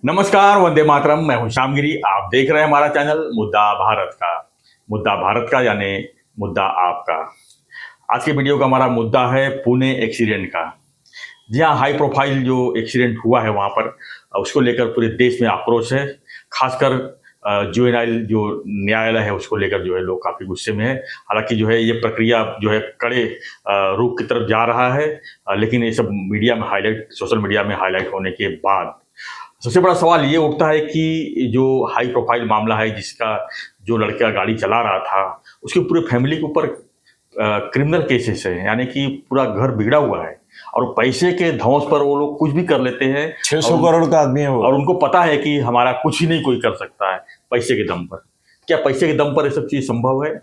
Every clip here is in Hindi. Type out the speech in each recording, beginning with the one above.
नमस्कार, वंदे मातरम। मैं हूं श्यामगिरी। आप देख रहे हैं हमारा चैनल मुद्दा भारत का यानी मुद्दा आपका। आज के वीडियो का हमारा मुद्दा है पुणे एक्सीडेंट का। जी हाँ, हाई प्रोफाइल जो एक्सीडेंट हुआ है वहाँ पर उसको लेकर पूरे देश में आक्रोश है। खासकर जुवेनाइल जो न्यायालय है उसको लेकर जो है लोग काफ़ी गुस्से में है। हालांकि जो है ये प्रक्रिया जो है कड़े रूप की तरफ जा रहा है, लेकिन ये सब मीडिया में हाईलाइट, सोशल मीडिया में हाईलाइट होने के बाद सबसे बड़ा सवाल ये उठता है कि जो हाई प्रोफाइल मामला है, जिसका जो लड़का गाड़ी चला रहा था उसके पूरे फैमिली के ऊपर क्रिमिनल केसेस है, यानी कि पूरा घर बिगड़ा हुआ है और पैसे के धौंस पर वो लोग कुछ भी कर लेते हैं। 600 करोड़ का आदमी है वो, और उनको पता है कि हमारा कुछ ही नहीं कोई कर सकता है पैसे के दम पर। क्या पैसे के दम पर ये सब चीज़ संभव है?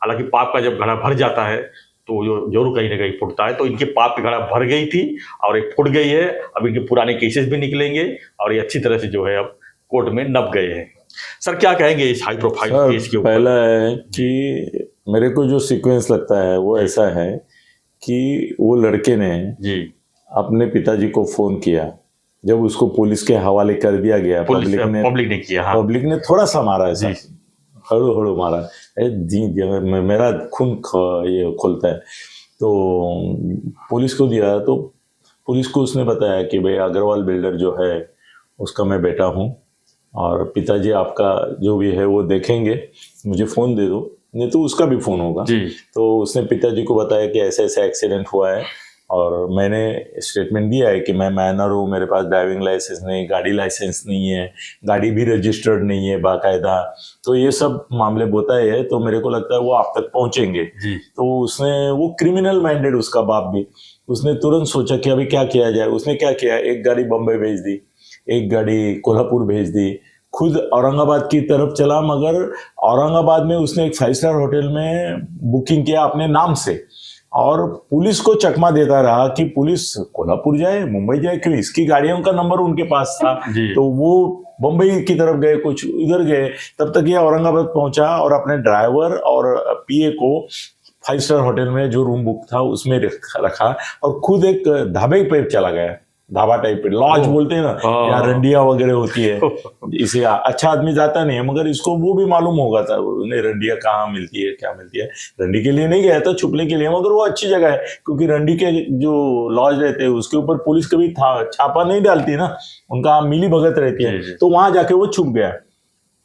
हालांकि पाप का जब घड़ा भर जाता है तो जो जरूर कहीं ना कहीं फुटता है। तो इनके पाप की घड़ा भर गई थी और एक फुट गई है। अब इनके पुराने केसेस भी निकलेंगे और ये अच्छी तरह से जो है अब कोर्ट में नप गए हैं। सर, क्या कहेंगे इस हाई प्रोफाइल केस के ऊपर? पहला है कि मेरे को जो सीक्वेंस लगता है वो ऐसा है कि वो लड़के ने जी अपने पिताजी को फोन किया जब उसको पुलिस के हवाले कर दिया गया। पब्लिक ने किया। हाँ। पब्लिक ने थोड़ा सा मारा ऐसा, हड़ू हड़ू मारा। मेरा खून ये खोलता है। तो पुलिस को दिया तो पुलिस को उसने बताया कि भाई अग्रवाल बिल्डर जो है उसका मैं बेटा हूँ और पिताजी आपका जो भी है वो देखेंगे, मुझे फ़ोन दे दो, नहीं तो उसका भी फ़ोन होगा। तो उसने पिताजी को बताया कि ऐसा ऐसा एक्सीडेंट हुआ है और मैंने स्टेटमेंट दिया है कि मैं माइनर हूँ, मेरे पास ड्राइविंग लाइसेंस नहीं, गाड़ी लाइसेंस नहीं है, गाड़ी भी रजिस्टर्ड नहीं है बाकायदा। तो ये सब मामले बताए हैं। तो मेरे को लगता है वो आप तक पहुँचेंगे। तो उसने वो क्रिमिनल माइंडेड, उसका बाप भी, उसने तुरंत सोचा कि अभी क्या किया जाए। उसने क्या किया, एक गाड़ी बम्बई भेज दी, एक गाड़ी कोल्हापुर भेज दी, खुद औरंगाबाद की तरफ चला। मगर औरंगाबाद में उसने एक 5 स्टार होटल में बुकिंग किया अपने नाम से और पुलिस को चकमा देता रहा कि पुलिस कोल्हापुर जाए, मुंबई जाए, क्यों, इसकी गाड़ियों का नंबर उनके पास था। तो वो बम्बई की तरफ गए, कुछ इधर गए, तब तक ये औरंगाबाद पहुंचा और अपने ड्राइवर और पीए को 5 स्टार होटल में जो रूम बुक था उसमें रखा और खुद एक ढाबे पे चला गया। ढाबा टाइप पे, लॉज बोलते हैं ना, या रंडिया वगैरह होती है। इसे अच्छा आदमी जाता नहीं है, मगर इसको वो भी मालूम होगा था उन्हें रंडिया कहाँ मिलती है, क्या मिलती है। रंडी के लिए नहीं गया था, छुपने के लिए, मगर वो अच्छी जगह है क्योंकि रंडी के जो लॉज रहते हैं उसके ऊपर पुलिस कभी छापा नहीं डालती ना, उनका मिली भगत रहती है। तो वहां जाके वो छुप गया।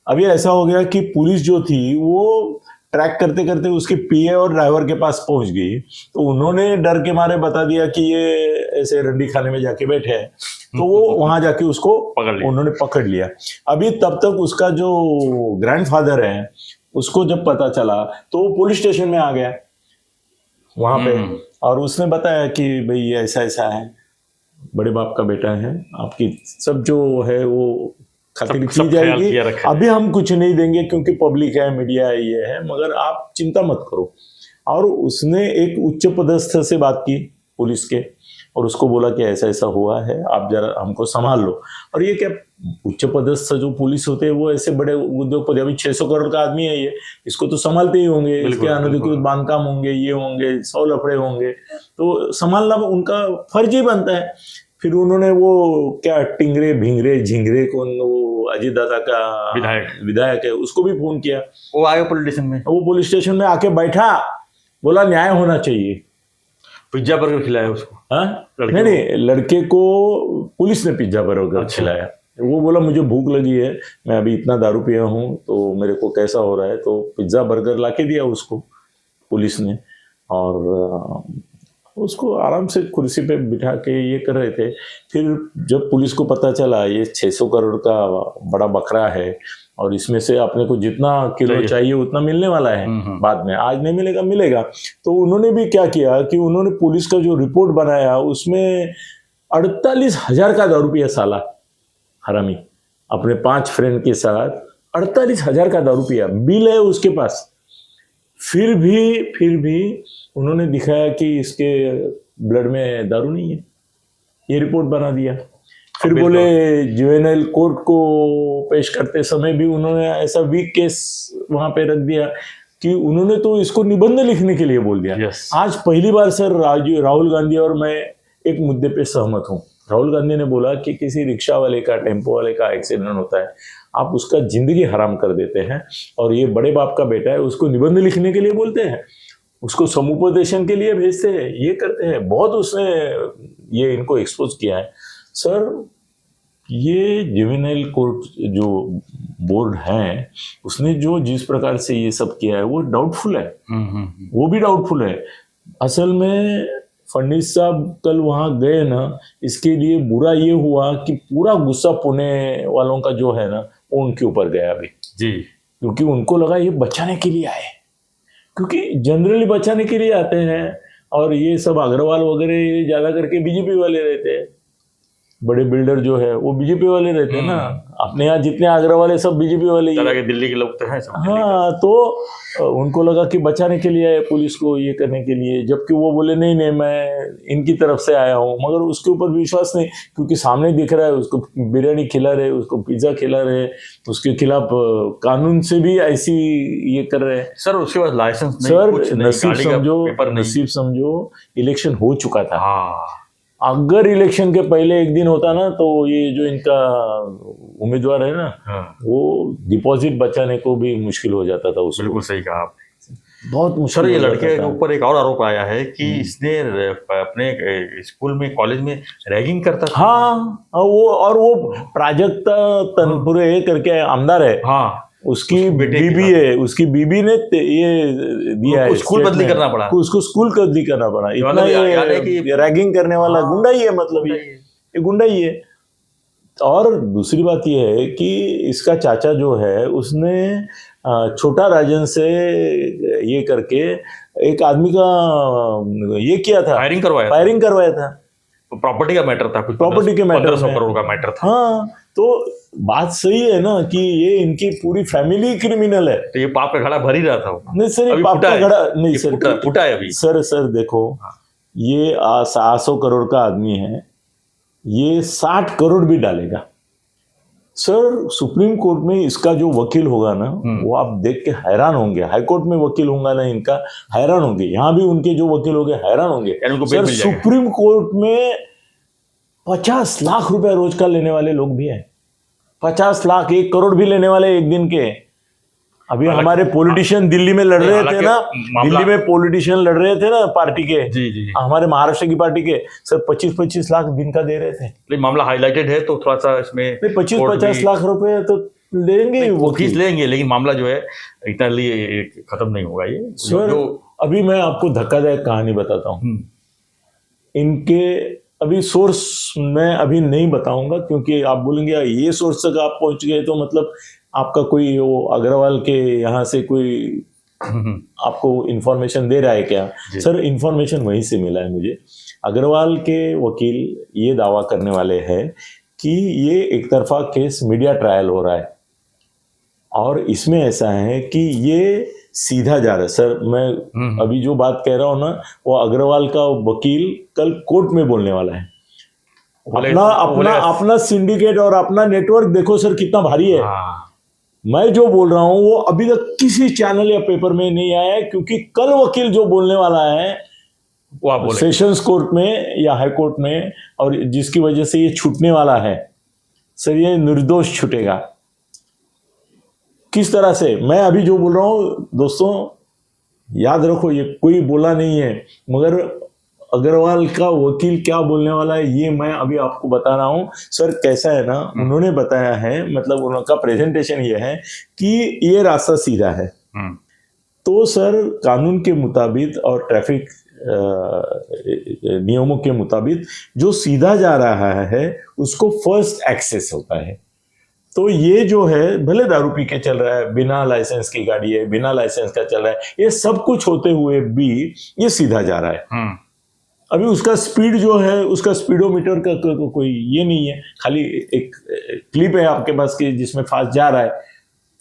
अभी ऐसा हो गया कि पुलिस जो थी वो ट्रैक करते करते उसके पीए और ड्राइवर के पास पहुंच गई। तो उन्होंने डर के मारे बता दिया कि ये ऐसे रंडी खाने में जाके बैठे हैं। तो वो वहां जाके उसको उन्होंने पकड़ लिया। अभी तब तक उसका जो ग्रैंडफादर है उसको जब पता चला तो वो पुलिस स्टेशन में आ गया वहां पे और उसने बताया कि भाई ऐसा ऐसा है, बड़े बाप का बेटा है, आपकी सब जो है वो खातिर की जाएगी, अभी हम कुछ नहीं देंगे क्योंकि पब्लिक है, मीडिया है, ये है, मगर आप चिंता मत करो। और उसने एक उच्च पदस्थ से बात की पुलिस के और उसको बोला कि ऐसा ऐसा हुआ है, आप जरा हमको संभाल लो। और ये क्या, उच्च पदस्थ जो पुलिस होते हैं वो ऐसे बड़े उद्योगपति, अभी 600 करोड़ का आदमी है ये, इसको तो संभालते ही होंगे, इसके अनधिकृत बांधकाम होंगे, ये होंगे, 100 लफड़े होंगे, तो संभालना उनका फर्ज ही बनता है। फिर उन्होंने वो क्या टिंगरे भिंगरे झिंगरे को, वो अजीत दादा का विधायक है, उसको भी फोन किया। वो आए पुलिस स्टेशन में, वो पुलिस स्टेशन में आके बैठा, बोला न्याय होना चाहिए। पिज्जा बर्गर खिलाया उसको? हाँ, नहीं, लड़के को पुलिस ने पिज्जा बर्गर खिलाया। वो बोला मुझे भूख लगी है, मैं अभी इतना दारू पिया हूँ तो मेरे को कैसा हो रहा है, तो पिज्जा बर्गर लाके दिया उसको पुलिस ने। और उसको आराम से कुर्सी पे बिठा के ये कर रहे थे। फिर जब पुलिस को पता चला ये 600 करोड़ का बड़ा बकरा है और इसमें से अपने को जितना किलो चाहिए उतना मिलने वाला है, बाद में, आज नहीं मिलेगा, मिलेगा। तो उन्होंने भी क्या किया कि उन्होंने पुलिस का जो रिपोर्ट बनाया उसमें 48,000 का दारू पिया साला हरामी, अपने 5 फ्रेंड के साथ 48,000 का दारू पिया, बिल है उसके पास। फिर भी उन्होंने दिखाया कि इसके ब्लड में दारू नहीं है, ये रिपोर्ट बना दिया। फिर बोले जुवेनाइल कोर्ट को पेश करते समय भी उन्होंने ऐसा वीक केस वहां पे रख दिया कि उन्होंने तो इसको निबंध लिखने के लिए बोल दिया। आज पहली बार सर राहुल गांधी और मैं एक मुद्दे पे सहमत हूँ राहुल गांधी ने बोला कि किसी रिक्शा वाले का, टेम्पो वाले का एक्सीडेंट होता है, आप उसका जिंदगी हराम कर देते हैं, और ये बड़े बाप का बेटा है, उसको निबंध लिखने के लिए बोलते हैं, उसको समुपदेशन के लिए भेजते हैं, ये करते हैं। बहुत उसने ये इनको एक्सपोज किया है। सर, ये जुवेनाइल कोर्ट जो बोर्ड है, उसने जो जिस प्रकार से ये सब किया है वो डाउटफुल है। वो भी डाउटफुल है। असल में फडणवीस साहब कल वहां गए ना, इसके लिए बुरा ये हुआ कि पूरा गुस्सा पुणे वालों का जो है ना वो उनके ऊपर गया अभी जी, क्योंकि उनको लगा ये बचाने के लिए आए, क्योंकि जनरली बचाने के लिए आते हैं। और ये सब अग्रवाल वगैरह ज्यादा करके बीजेपी वाले रहते हैं, बड़े बिल्डर जो है वो बीजेपी वाले रहते हैं ना। अपने यहाँ जितने अग्रवाल है सब बीजेपी वाले ही तरह के दिल्ली के लोग तो हैं सब। हाँ, तो उनको लगा कि बचाने के लिए आए, पुलिस को ये करने के लिए, जबकि वो बोले नहीं नहीं मैं इनकी तरफ से आया हूँ। मगर उसके ऊपर विश्वास नहीं, क्योंकि सामने दिख रहा है उसको बिरयानी खिला रहे, उसको पिज्जा खिला रहे, उसके खिलाफ कानून से भी ऐसी ये कर रहे हैं। सर उसके बाद लाइसेंस नहीं, सर कुछ नहीं, नसीब समझो इलेक्शन हो चुका था। हाँ, अगर इलेक्शन के पहले एक दिन होता ना तो ये जो इनका उम्मीदवार है ना, हाँ, वो डिपॉजिट बचाने को भी मुश्किल हो जाता था उसको। बिल्कुल सही कहा आप। बहुत मुश्किल सर ये हो जाता लड़के के था। ऊपर एक और आरोप आया है कि इसने अपने स्कूल में, कॉलेज में रैगिंग करता था। हाँ, वो प्राजक्ता तनपुरे करके आमदार है, हाँ, उसकी बेटे की बीबी है, उसकी बीबी ने ये दिया है, स्कूल बदली करना पड़ा, उसको स्कूल बदली करना पड़ा। इतना मतलब ये रैगिंग करने वाला गुंडा ही है, मतलब ये गुंडा ही है। और दूसरी बात ये है कि इसका चाचा जो है उसने छोटा राजन से ये करके एक आदमी का ये किया था, फायरिंग करवाया था। प्रॉपर्टी का मैटर था, कुछ प्रॉपर्टी के मैटर 1500 करोड़ का मैटर था। हाँ, तो बात सही है ना कि ये इनकी पूरी फैमिली क्रिमिनल है। तो ये पाप का घड़ा भर ही रहा था। नहीं सर, ये पाप का घड़ा नहीं सर, फुटा है अभी। सर देखो, ये 700 करोड़ का आदमी है, ये 60 करोड़ भी डालेगा। सर सुप्रीम कोर्ट में इसका जो वकील होगा ना, वो आप देख के हैरान होंगे। हाई कोर्ट में वकील होगा ना इनका, हैरान होंगे। यहाँ भी उनके जो वकील होंगे हैरान होंगे। सर सुप्रीम कोर्ट में 50 लाख रुपए रोज का लेने वाले लोग भी हैं, 50 लाख, 1 करोड़ भी लेने वाले एक दिन के। अभी हमारे पॉलिटिशियन दिल्ली में लड़ रहे थे ना, दिल्ली में पॉलिटिशियन लड़ रहे थे ना पार्टी के, जी, हमारे महाराष्ट्र की पार्टी के, सर 25-25 लाख दिन का दे रहे थे। लेकिन मामला हाईलाइटेड है तो थोड़ा सा इसमें 25-50 लाख रुपए तो लेंगे, वो फीस लेंगे, लेकिन मामला जो है इतना लिए खत्म नहीं होगा ये। सर अभी मैं आपको धक्कादायक कहानी बताता हूँ। इनके अभी सोर्स मैं अभी नहीं बताऊंगा, क्योंकि आप बोलेंगे ये सोर्स तक आप पहुंच गए तो मतलब आपका कोई वो अग्रवाल के यहाँ से कोई आपको इंफॉर्मेशन दे रहा है क्या? सर इंफॉर्मेशन वहीं से मिला है मुझे। अग्रवाल के वकील ये दावा करने वाले हैं कि ये एक तरफा केस मीडिया ट्रायल हो रहा है, और इसमें ऐसा है कि ये सीधा जा रहा है। सर मैं अभी जो बात कह रहा हूँ ना, वो अग्रवाल का वकील कल कोर्ट में बोलने वाला है। अपना सिंडिकेट और अपना नेटवर्क देखो सर कितना भारी है। मैं जो बोल रहा हूं वो अभी तक किसी चैनल या पेपर में नहीं आया है, क्योंकि कल वकील जो बोलने वाला है वो सेशंस कोर्ट में या हाई कोर्ट में, और जिसकी वजह से ये छूटने वाला है। सर ये निर्दोष छूटेगा। किस तरह से? मैं अभी जो बोल रहा हूं दोस्तों याद रखो, ये कोई बोला नहीं है, मगर अग्रवाल का वकील क्या बोलने वाला है ये मैं अभी आपको बता रहा हूं। सर कैसा है ना, उन्होंने बताया है, मतलब उनका प्रेजेंटेशन ये है कि ये रास्ता सीधा है। तो सर कानून के मुताबिक और ट्रैफिक नियमों के मुताबिक जो सीधा जा रहा है उसको फर्स्ट एक्सेस होता है। तो ये जो है भले दारू पी के चल रहा है, बिना लाइसेंस की गाड़ी है, बिना लाइसेंस का चल रहा है, ये सब कुछ होते हुए भी ये सीधा जा रहा है। अभी उसका स्पीड जो है, उसका स्पीडोमीटर का कोई ये नहीं है, खाली एक क्लिप है आपके पास कि जिसमें फास्ट जा रहा है,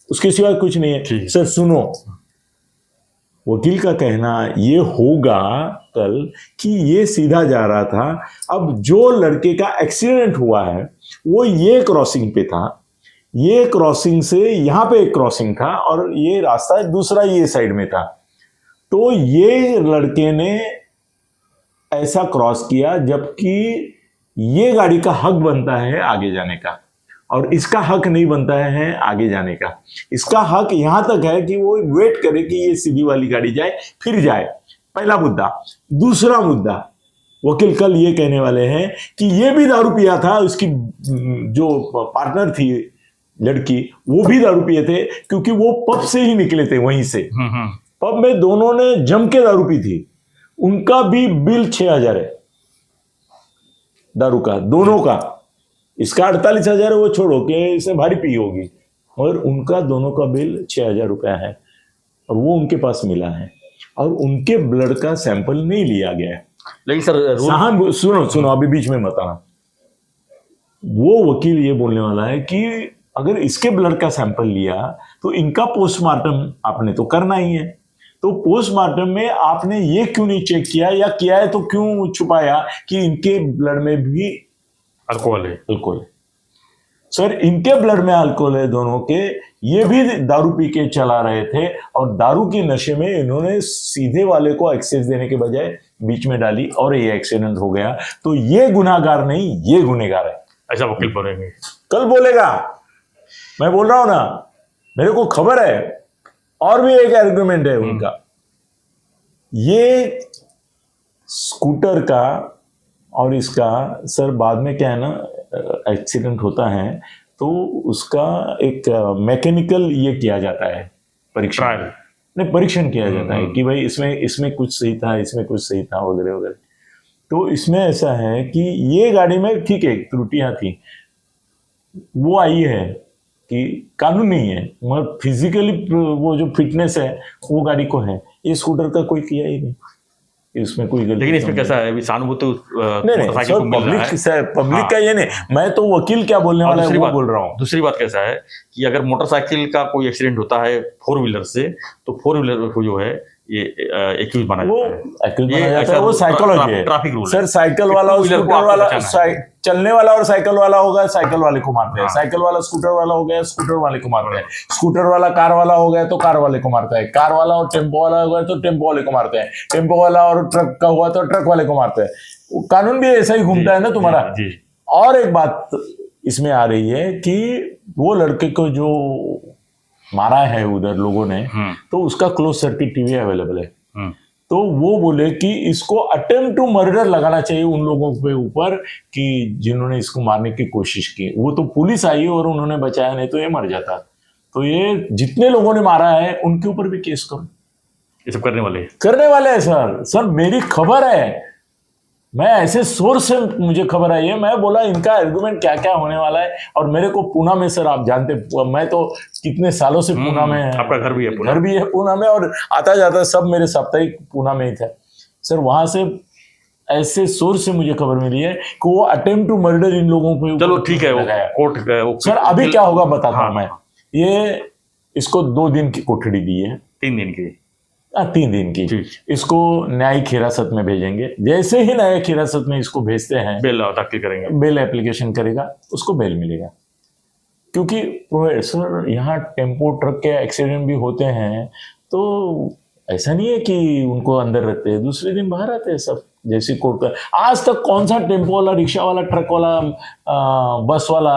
उसके सिवा कुछ नहीं है। सर सुनो, वकील का कहना ये होगा कल कि ये सीधा जा रहा था। अब जो लड़के का एक्सीडेंट हुआ है वो ये क्रॉसिंग पे था, ये क्रॉसिंग से यहां पे एक क्रॉसिंग था, और ये रास्ता दूसरा ये साइड में था। तो ये लड़के ने ऐसा क्रॉस किया, जबकि ये गाड़ी का हक बनता है आगे जाने का, और इसका हक नहीं बनता है आगे जाने का। इसका हक यहां तक है कि वो वेट करे कि ये सीधी वाली गाड़ी जाए फिर जाए। पहला मुद्दा। दूसरा मुद्दा, वकील कल ये कहने वाले हैं कि ये भी दारू पिया था, उसकी जो पार्टनर थी लड़की वो भी दारू पिए थे, क्योंकि वो पब से ही निकले थे वहीं से। पब में दोनों ने जम के दारू पी थी। उनका भी बिल 6,000 है दारू का, दोनों का। इसका 48,000 है, वो छोड़ो कि इसने भारी पी होगी, और उनका दोनों का बिल 6,000 रुपया है, और वो उनके पास मिला है, और उनके ब्लड का सैंपल नहीं लिया गया है। लेकिन सर साहब सुनो अभी बीच में मत आना। वो वकील ये बोलने वाला है कि अगर इसके ब्लड का सैंपल लिया तो इनका पोस्टमार्टम आपने तो करना ही है, तो पोस्टमार्टम में आपने ये क्यों नहीं चेक किया, या किया है तो क्यों छुपाया कि इनके ब्लड में भी अल्कोहल है? अल्कोहल है। सर, इनके ब्लड में अल्कोहल है दोनों के। ये भी दारू पी के चला रहे थे, और दारू के नशे में इन्होंने सीधे वाले को एक्सेस देने के बजाय बीच में डाली, और ये एक्सीडेंट हो गया। तो ये गुनाहगार नहीं, ये गुनहगार है। ऐसा वकील बोलेंगे? कल बोलेगा, मैं बोल रहा हूं ना, मेरे को खबर है। और भी एक आर्गुमेंट है उनका, ये स्कूटर का और इसका, सर बाद में क्या है ना, एक्सीडेंट होता है तो उसका एक मैकेनिकल ये किया जाता है, परीक्षण नहीं, परीक्षण किया जाता है कि भाई इसमें कुछ सही था, इसमें कुछ सही था, वगैरह वगैरह। तो इसमें ऐसा है कि ये गाड़ी में ठीक है त्रुटियां थी, वो आई है कि कानून नहीं है, मगर फिजिकली वो जो फिटनेस है वो गाड़ी को है। ये स्कूटर का कोई किया ही नहीं, इसमें कोई गलती। लेकिन इसमें कैसा है, सहानुभूति नहीं, पब्लिक का ये नहीं, मैं तो वकील क्या बोलने वाला है वो बोल रहा हूँ। दूसरी बात कैसा है कि अगर मोटरसाइकिल का कोई एक्सीडेंट होता है 4 व्हीलर से, तो 4 व्हीलर को जो है ये एक्यूज बना जाता है। वो साइकोलॉजी है, ट्रैफिक रूल। सर साइकिल वाला और स्कूटर वाला, चलने वाला और साइकिल वाला होगा, साइकिल वाले को मारते हैं। साइकिल वाला स्कूटर वाला हो गया, स्कूटर वाले को मारते हैं। स्कूटर वाला कार वाला हो गया तो कार वाले को मारता है। कार वाला और टेम्पो वाला हो गया तो टेम्पो वाले को मारते हैं। टेम्पो वाला और ट्रक का हुआ तो ट्रक वाले को मारते हैं। कानून भी ऐसा ही घूमता है ना तुम्हारा। और एक बात इसमें आ रही है कि वो लड़के को जो मारा है उधर लोगों ने, तो उसका क्लोज सर्किट टीवी अवेलेबल है। तो वो बोले कि इसको अटेम्प्ट टू मर्डर लगाना चाहिए उन लोगों के ऊपर कि जिन्होंने इसको मारने की कोशिश की। वो तो पुलिस आई और उन्होंने बचाया, नहीं तो ये मर जाता। तो ये जितने लोगों ने मारा है उनके ऊपर भी केस करो। ये सब करने वाले हैं सर मेरी खबर है, मैं ऐसे सोर्स से मुझे खबर आई है। मैं बोला इनका आर्गुमेंट क्या क्या होने वाला है। और मेरे को पूना में, सर आप जानते, मैं तो कितने सालों से पूना में है। आपका घर भी है पूना? घर भी है पूना में, और आता जाता सब मेरे साप्ताहिक पूना में ही था। सर वहां से ऐसे सोर्स से मुझे खबर मिली है कि वो अटेम्प्ट टू मर्डर इन लोगों को। चलो ठीक है, कोर्ट सर अभी क्या होगा बताता हूं मैं। ये इसको 2 दिन की कोठड़ी दी है, 3 दिन की, 3 दिन की। इसको न्यायिक हिरासत में भेजेंगे। जैसे ही न्यायिक हिरासत में इसको भेजते हैं, बेल दाखिल करेंगे, बेल एप्लीकेशन करेगा, उसको बेल मिलेगा। क्योंकि सर यहाँ टेम्पो ट्रक के एक्सीडेंट भी होते हैं, तो ऐसा नहीं है कि उनको अंदर रखते हैं, दूसरे दिन बाहर आते हैं सब। जैसे कोर्ट का आज तक कौन सा टेम्पो वाला, रिक्शा वाला, ट्रक वाला, बस वाला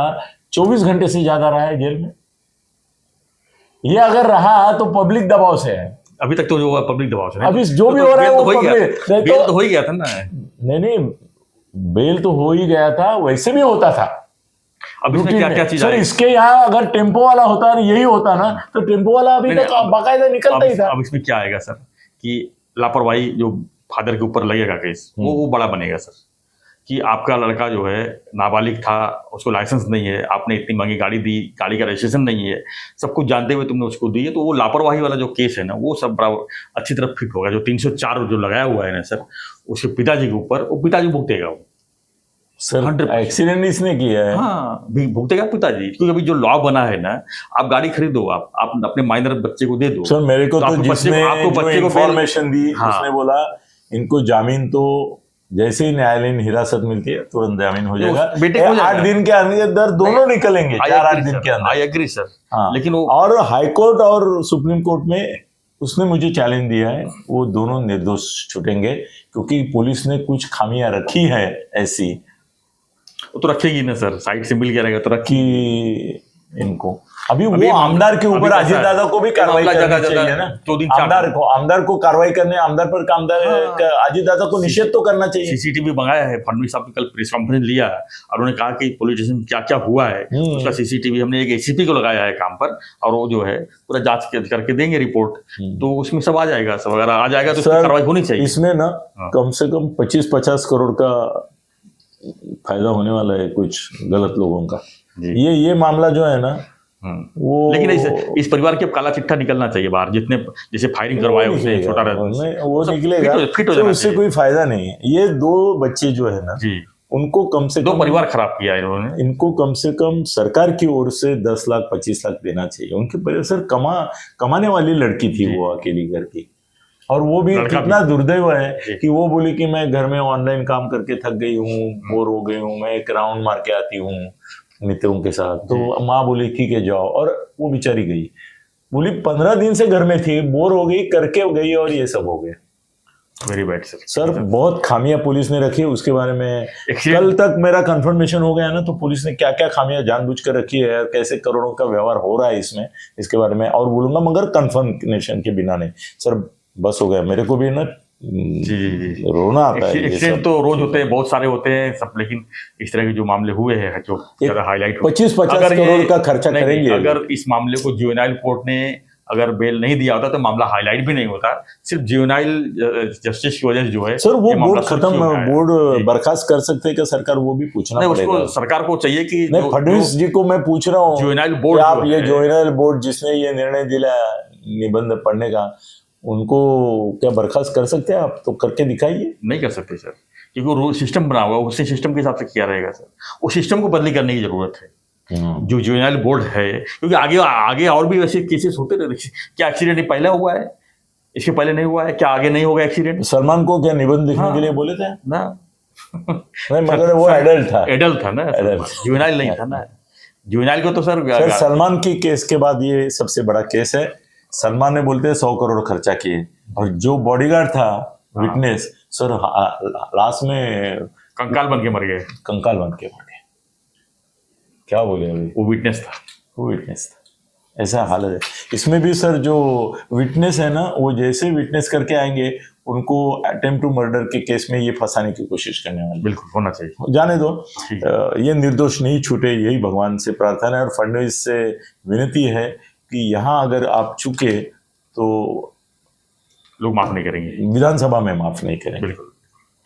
24 घंटे से ज्यादा रहा है जेल में? ये अगर रहा तो पब्लिक दबाव से है। अभी तक तो जो पब्लिक दबाव से, अभी जो भी हो रहा है वो बेल तो हो ही गया था ना। नहीं, बेल तो हो ही गया था, वैसे भी होता था। अब इसमें क्या चीज सर इसके यहाँ अगर टेम्पो वाला होता, यही होता ना, तो टेम्पो वाला अभी तक बाकायदा निकलता ही था। अब इसमें क्या आएगा सर कि लापरवाही जो फादर के ऊपर लगेगा केस, वो बड़ा बनेगा सर। कि आपका लड़का जो है नाबालिग था, उसको लाइसेंस नहीं है, आपने इतनी महंगी गाड़ी दी, गाड़ी का रजिस्ट्रेशन नहीं है, सब कुछ जानते हुए तुमने उसको दी है, तो वो लापरवाही वाला जो केस है ना, वो सब बड़ा अच्छी तरह फिट होगा। जो 304 जो लगाया हुआ है ना सर, उसके पिताजी के ऊपर, वो पिताजी भुगतेगा। वो सर एक्सीडेंट इसने किया है, हाँ भुगतेगा पिताजी। क्योंकि अभी जो लॉ बना है ना, आप गाड़ी खरीदो, आप अपने माइनर बच्चे को दे दो। सर मेरे को तो जिसने बच्चे को इन्फॉर्मेशन दी, उसने बोला इनको जामीन तो जैसे ही न्यायालयीन हिरासत मिलती है तुरंत जामीन हो जाएगा। 8 दिन के अंदर दोनों निकलेंगे, 4-8 दिन के अंदर। I agree sir. हाँ, लेकिन वो और हाई कोर्ट और सुप्रीम कोर्ट में उसने मुझे चैलेंज दिया है, वो दोनों निर्दोष छूटेंगे। क्योंकि पुलिस ने कुछ खामियां रखी है ऐसी, वो तो रखेगी ना सर, साइड से मिल गया रहेगा तो रखी। कि इनको अभी वो आमदार के ऊपर अजीत दादा को भी कार्रवाई करनी चाहिए ना, आमदार को कार्रवाई करने, आमदार पर अजीत दादा को निषेध तो करना चाहिए। सीसीटीवी मंगाया है, फडणवीस साहब ने कल प्रेस कॉन्फ्रेंस लिया और उन्होंने कहा कि पुलिस स्टेशन में क्या क्या हुआ है उसका सीसीटीवी हमने एक एसीपी को लगाया है काम पर, और वो जो है पूरा जांच करके देंगे रिपोर्ट, तो उसमें सब आ जाएगा, सब अगर आ जाएगा तो कार्रवाई होनी चाहिए। इसमें ना कम से कम 25-50 करोड़ का फायदा होने वाला है कुछ गलत लोगों का। ये मामला जो है ना वो, लेकिन इस परिवार की अब काला चिट्ठा निकलना चाहिए बाहर, जितने जैसे फायरिंग करवाए उसने छोटा वो निकलेगा, तो उससे कोई फायदा नहीं है। ये 2 बच्चे जो है ना जी, उनको कम से 2 परिवार खराब किया इन्होंने, इनको कम से कम सरकार की ओर से 10 लाख 25 लाख देना चाहिए। उनके सर कमाने वाली लड़की थी वो, अकेली घर की, और वो भी कितना दुर्दैव है कि वो बोली कि मैं घर में ऑनलाइन काम करके थक गई हूँ, बोर हो गई हूँ, मैं एक राउंड मार के आती हूँ मित्रों के साथ। तो माँ बोली ठीक है जाओ, और वो बेचारी गई, बोली 15 दिन से घर में थी, बोर हो गई, करके गई और ये सब हो गया। वेरी बैड सर बहुत खामियां पुलिस ने रखी, उसके बारे में कल तक मेरा कंफर्मेशन हो गया ना, तो पुलिस ने क्या क्या खामियां जानबूझकर रखी है, कैसे करोड़ों का व्यवहार हो रहा है इसमें, इसके बारे में और बोलूंगा, मगर कंफर्मेशन के बिना नहीं सर, बस हो गया। मेरे को भी ना जी रोना आता है। एक्सीडेंट तो रोज होते हैं, बहुत सारे होते हैं सब, लेकिन इस तरह के जो मामले हुए हैं जो ज्यादा हाईलाइट 25-50 करोड़ का खर्चा करेंगे। अगर इस मामले को जुवेनाइल कोर्ट ने अगर बेल नहीं दिया होता तो मामला हाईलाइट भी नहीं होता, सिर्फ जुवेनाइल जस्टिस की वजह से जो है सर वो बोर्ड खत्म, बोर्ड बर्खास्त कर सकते हैं क्या सरकार, वो भी पूछना पड़ेगा। उसको सरकार को चाहिए कि फडणवीस जी को मैं पूछ रहा हूँ, जुवेनाइल बोर्ड, आप ये जुवेनाइल बोर्ड जिसने ये निर्णय दिला निबंध पढ़ने का, उनको क्या बर्खास्त कर सकते हैं आप? तो करके दिखाइए। नहीं कर सकते सर, क्योंकि वो सिस्टम बना हुआ है, उसी सिस्टम के हिसाब से किया रहेगा सर, उस सिस्टम को बदली करने की जरूरत है जो जुवेनाइल बोर्ड है, क्योंकि आगे और भी वैसे केसेस होते रहते। क्या एक्सीडेंट पहले हुआ है, इसके पहले नहीं हुआ है, क्या आगे नहीं होगा एक्सीडेंट? सलमान को क्या निबंध लिखने के लिए बोले थे ना? नहीं, मगर वो एडल्ट था ना, जुवेनाइल नहीं था ना। जुवेनाइल को तो सर सलमान की केस के बाद ये सबसे बड़ा केस है। सलमान ने बोलते हैं 100 करोड़ खर्चा किए, और जो बॉडीगार्ड था विटनेस सर लास्ट में कंकाल बन के मर गए, क्या बोले अभी? वो विटनेस था, ऐसा हालत है। इसमें भी सर जो विटनेस है ना, वो जैसे विटनेस करके आएंगे उनको अटेम्प्ट टू मर्डर के केस में ये फंसाने की कोशिश करने वाले। बिल्कुल होना चाहिए, जाने दो, ये निर्दोष नहीं छूटे, यही भगवान से प्रार्थना है। और फडणवीस से विनती है कि यहाँ अगर आप चुके तो लोग माफ नहीं करेंगे, विधानसभा में माफ नहीं करेंगे। बिल्कुल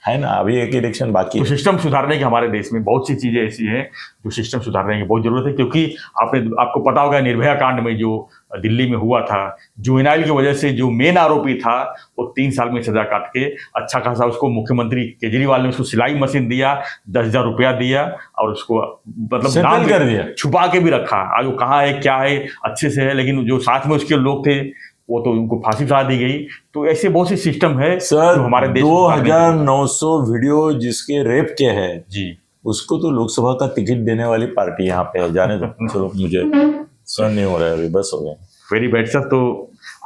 है ना, अभी एक इलेक्शन बाकी है। तो सिस्टम सुधारने की हमारे देश में बहुत सी चीजें ऐसी हैं जो सिस्टम सुधारने की बहुत जरूरत है, क्योंकि आपको पता होगा निर्भया कांड में जो दिल्ली में हुआ था, जुवेनाइल की वजह से जो मेन आरोपी था वो 3 साल में सजा काट के अच्छा खासा उसको मुख्यमंत्री केजरीवाल ने उसको सिलाई मशीन दिया, 10,000 रुपया दिया, और उसको मतलब नाम कर दिया, छुपा के भी रखा। आज वो कहाँ है क्या है अच्छे से है, लेकिन जो साथ में उसके लोग थे वो तो उनको फांसी सजा दी गई। तो ऐसे बहुत सी सिस्टम है सर, जो हमारे देश 2900 वीडियो जिसके रेप के हैं जी, उसको तो लोकसभा का टिकट देने वाली पार्टी यहाँ पे है। जाने दो, चलो मुझे सहन नहीं हो रहा है अभी, बस हो गया। Very bad sir. तो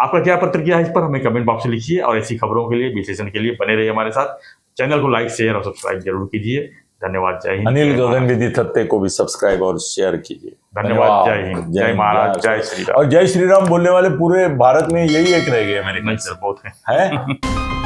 आपका क्या प्रतिक्रिया है इस पर, हमें कमेंट बॉक्स में लिखिए, और ऐसी खबरों के लिए, विश्लेषण के लिए बने रहिए हमारे साथ। चैनल को लाइक, शेयर और सब्सक्राइब जरूर कीजिए। धन्यवाद, जय हिंद। अनिल गगन विधि थत्ते को भी सब्सक्राइब और शेयर कीजिए। धन्यवाद, जय हिंद, जय महाराज, जय श्री राम। और जय श्री राम बोलने वाले पूरे भारत में यही एक रह गए मेरे नहीं सर, बहुत है।